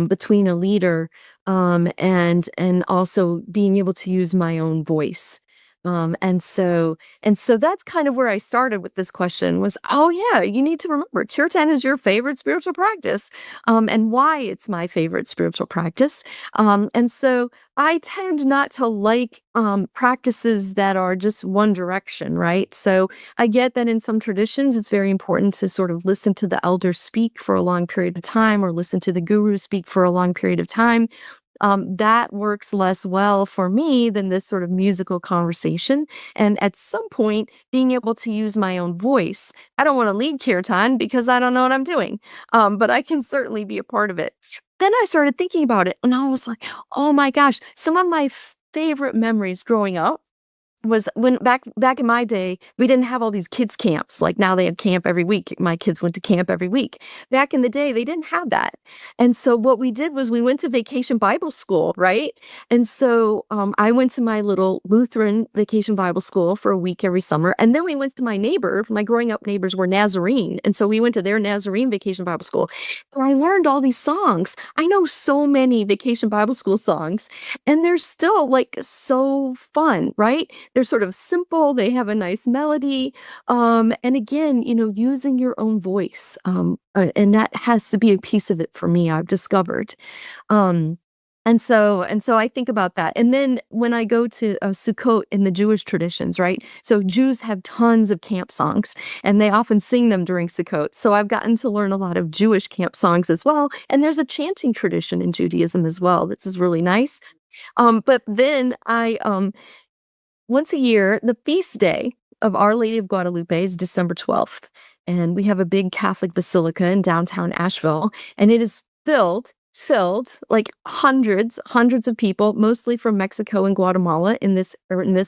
between a leader and also being able to use my own voice. And so that's kind of where I started with this question was, oh yeah, you need to remember kirtan is your favorite spiritual practice, and why it's my favorite spiritual practice. And so I tend not to like practices that are just one direction, right? So I get that in some traditions, it's very important to sort of listen to the elders speak for a long period of time or listen to the guru speak for a long period of time. That works less well for me than this sort of musical conversation. And at some point, being able to use my own voice. I don't want to lead kirtan because I don't know what I'm doing, but I can certainly be a part of it. Then I started thinking about it, and I was like, oh my gosh, some of my favorite memories growing up was when back in my day, we didn't have all these kids camps. Like now they have camp every week. My kids went to camp every week. Back in the day, they didn't have that. And so what we did was we went to vacation Bible school, right? And so I went to my little Lutheran vacation Bible school for a week every summer. And then we went to my growing up neighbors were Nazarene. And so we went to their Nazarene vacation Bible school. And I learned all these songs. I know so many vacation Bible school songs, and they're still like so fun, right? They're sort of simple, they have a nice melody, and again, using your own voice, and that has to be a piece of it for me, I've discovered. Um, and so I think about that. And then when I go to Sukkot in the Jewish traditions, right? So Jews have tons of camp songs, and they often sing them during Sukkot. So I've gotten to learn a lot of Jewish camp songs as well. And there's a chanting tradition in Judaism as well. This is really nice. But then once a year, the feast day of Our Lady of Guadalupe is December 12th. And we have a big Catholic basilica in downtown Asheville, and it is filled like hundreds of people, mostly from Mexico and Guatemala in this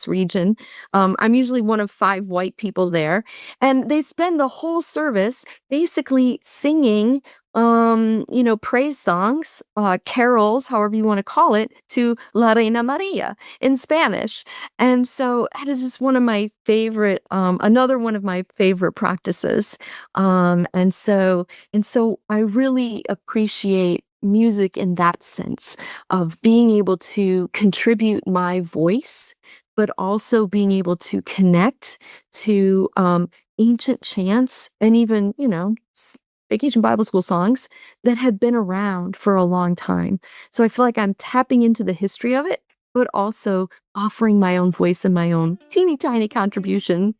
region. I'm usually one of 5 white people there, and they spend the whole service basically singing praise songs, carols, however you want to call it, to La Reina Maria in Spanish. And so that is just another one of my favorite practices. And so I really appreciate music in that sense of being able to contribute my voice, but also being able to connect to ancient chants and even, vacation Bible school songs that have been around for a long time. So I feel like I'm tapping into the history of it, but also offering my own voice and my own teeny tiny contribution.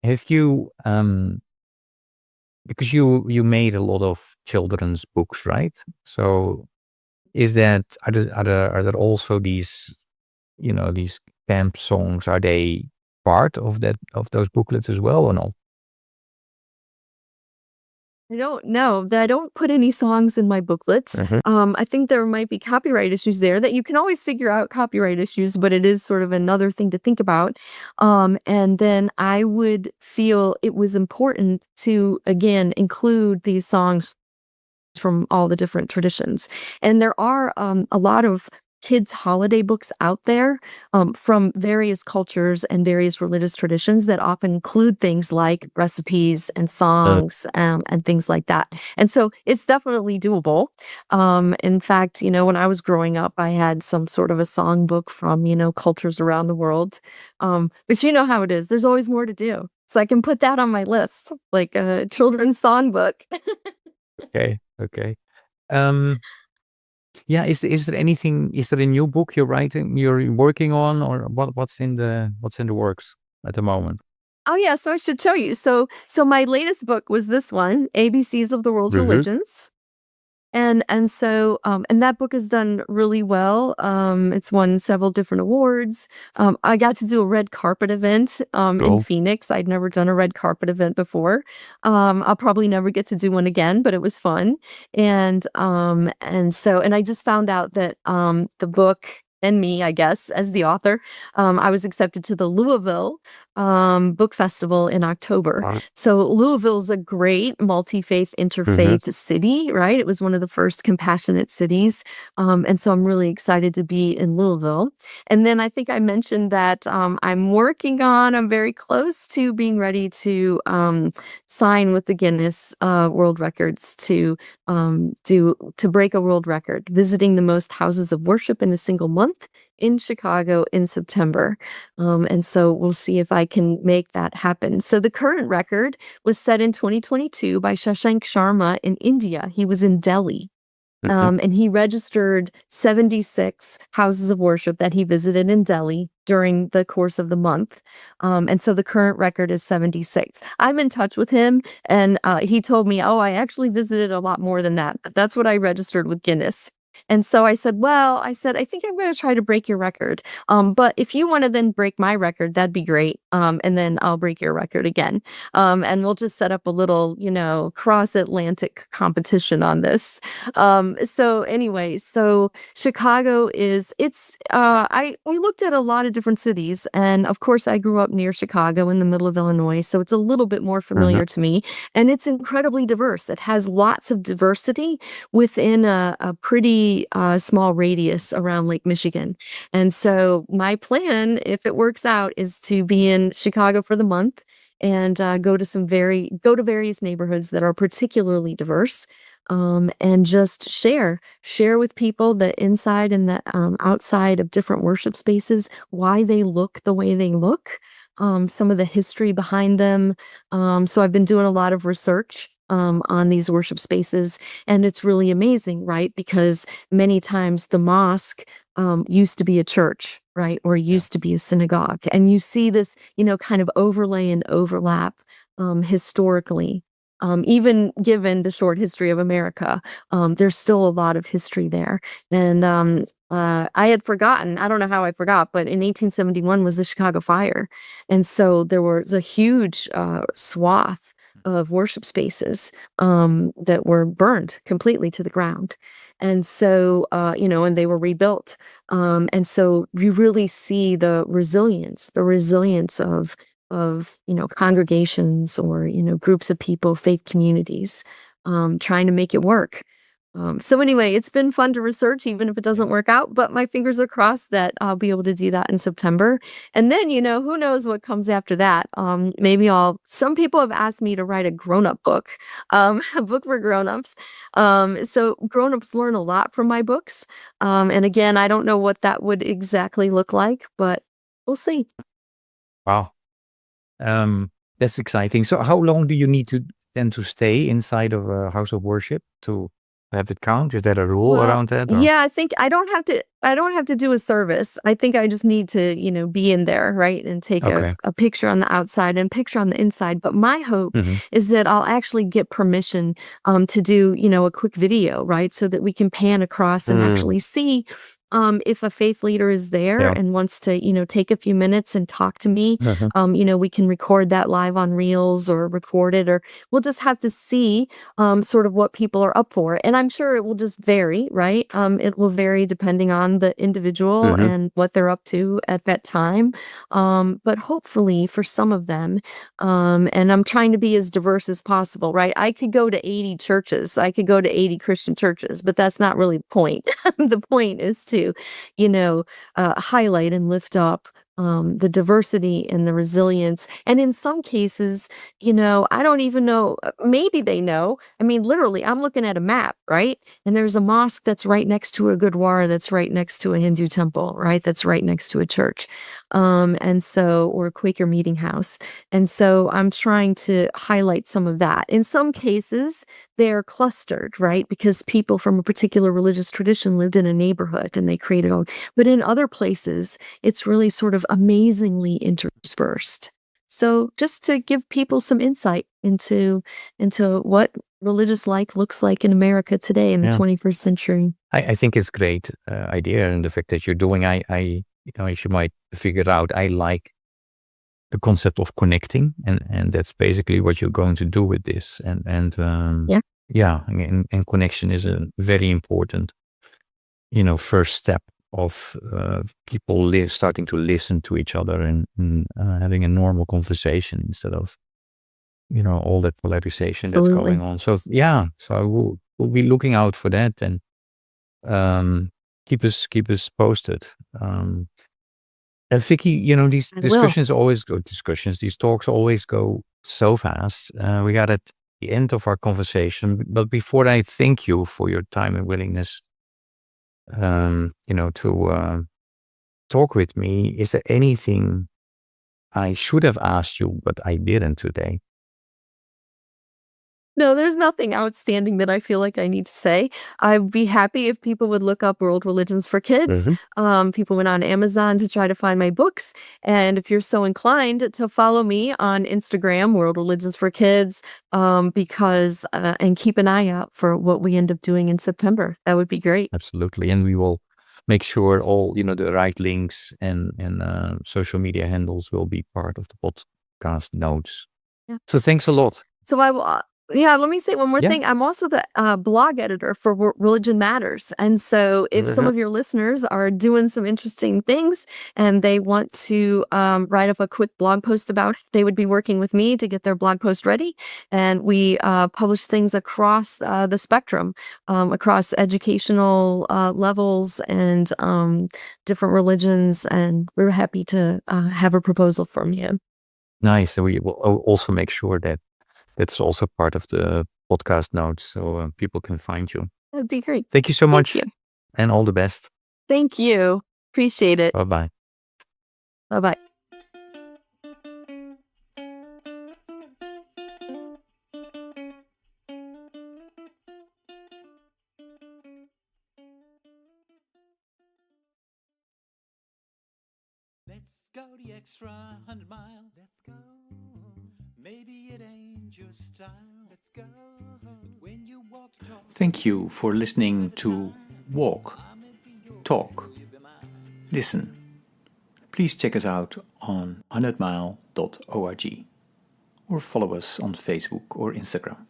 Have you because you made a lot of children's books, right? So are there also these these camp songs? Are they part of those booklets as well or not? I don't know that I don't put any songs in my booklets. I think there might be copyright issues there that you can always figure out copyright issues, but it is sort of another thing to think about. And then I would feel it was important to, again, include these songs from all the different traditions. And there are a lot of kids' holiday books out there from various cultures and various religious traditions that often include things like recipes and songs and things like that. And so it's definitely doable. In fact, when I was growing up, I had some sort of a song book from, cultures around the world. But you know how it is. There's always more to do. So I can put that on my list, like a children's song book. Okay. Yeah, is there a new book you're working on, or what's in the works at the moment? Oh, yeah, so I should show you. So my latest book was this one, ABCs of the World's Religions. And that book has done really well. It's won several different awards. I got to do a red carpet event in Cool. Phoenix. I'd never done a red carpet event before. I'll probably never get to do one again, but it was fun. And I just found out that the book and me, I guess, as the author, I was accepted to the Louisville book festival in October. Wow. So Louisville's a great multi-faith, interfaith city, right? It was one of the first compassionate cities. And so I'm really excited to be in Louisville. And then I think I mentioned that I'm very close to being ready to sign with the Guinness World Records to break a world record, visiting the most houses of worship in a single month in Chicago in September. And so we'll see if I can make that happen. So the current record was set in 2022 by Shashank Sharma in India. He was in Delhi. And he registered 76 houses of worship that he visited in Delhi during the course of the month. And so the current record is 76. I'm in touch with him, and he told me, oh, I actually visited a lot more than that, but that's what I registered with Guinness. And so I said, I think I'm going to try to break your record. But if you want to then break my record, that'd be great. And then I'll break your record again. And we'll just set up a little, cross-Atlantic competition on this. So Chicago I looked at a lot of different cities. And of course, I grew up near Chicago in the middle of Illinois. So it's a little bit more familiar to me. And it's incredibly diverse. It has lots of diversity within a pretty small radius around Lake Michigan. And so my plan, if it works out, is to be in Chicago for the month and go to various neighborhoods that are particularly diverse, and just share with people the inside and the outside of different worship spaces, why they look the way they look, some of the history behind them. So I've been doing a lot of research on these worship spaces. And it's really amazing, right? Because many times the mosque used to be a church, right? Or used to be a synagogue. And you see this, kind of overlay and overlap historically. Even given the short history of America, there's still a lot of history there. And I had forgotten, I don't know how I forgot, but in 1871 was the Chicago Fire. And so there was a huge swath of worship spaces that were burned completely to the ground. And so, and they were rebuilt. And so you really see the resilience of congregations or, groups of people, faith communities, trying to make it work. So anyway, it's been fun to research, even if it doesn't work out, but my fingers are crossed that I'll be able to do that in September. And then, who knows what comes after that? Some people have asked me to write a grown-up book, a book for grown-ups. So grown-ups learn a lot from my books. And again, I don't know what that would exactly look like, but we'll see. Wow. That's exciting. So how long do you need to stay inside of a house of worship to have it count? Is there a rule around that? Or? Yeah, I think I don't have to do a service. I think I just need to, be in there, right? And take a picture on the outside and picture on the inside. But my hope is that I'll actually get permission to do, a quick video, right? So that we can pan across and actually see if a faith leader is there and wants to, take a few minutes and talk to me. We can record that live on Reels or record it, or we'll just have to see sort of what people are up for. And I'm sure it will just vary, right? It will vary depending on the individual and what they're up to at that time. But hopefully for some of them, and I'm trying to be as diverse as possible, right? I could go to 80 churches. I could go to 80 Christian churches, but that's not really the point. The point is to highlight and lift up the diversity and the resilience. And in some cases, I don't even know, maybe they know. I mean, literally, I'm looking at a map, right? And there's a mosque that's right next to a Gurdwara, that's right next to a Hindu temple, right? That's right next to a church. Or a Quaker meeting house. And so I'm trying to highlight some of that. In some cases, they're clustered, right? Because people from a particular religious tradition lived in a neighborhood and they created all. But in other places, it's really sort of amazingly interspersed. So just to give people some insight into what religious life looks like in America today in the Yeah. 21st century. I think it's a great idea, and the fact that you're doing, as you might figure out, I like the concept of connecting, and that's basically what you're going to do with this, Yeah. yeah, and connection is a very important, first step of people starting to listen to each other and having a normal conversation instead of all that polarization that's Absolutely. going on. So yeah, so we'll be looking out for that, and keep us posted. And Vicky, these I will. these talks always go so fast. We got at the end of our conversation, but before I thank you for your time and willingness, to talk with me, is there anything I should have asked you, but I didn't today? No, there's nothing outstanding that I feel like I need to say. I'd be happy if people would look up World Religions for Kids. People went on Amazon to try to find my books. And if you're so inclined to follow me on Instagram, World Religions for Kids, because and keep an eye out for what we end up doing in September. That would be great. Absolutely, and we will make sure all the right links and social media handles will be part of the podcast notes. Yeah. So thanks a lot. So I will. Yeah, let me say one more Yeah. thing. I'm also the blog editor for Religion Matters. And so if some of your listeners are doing some interesting things and they want to write up a quick blog post about it, they would be working with me to get their blog post ready. And we publish things across the spectrum, across educational levels and different religions. And we're happy to have a proposal from you. Nice. So we will also make sure that that's also part of the podcast notes, so people can find you. That'd be great. Thank you so much, you. and all the best. Thank you. Appreciate it. Bye-bye. Bye-bye. Let's go the extra 100 mile. Let's go. Maybe it ain't your style. Let's go. But when you walk the talk. Thank you for listening to Walk, Talk, Listen. Please check us out on 100mile.org or follow us on Facebook or Instagram.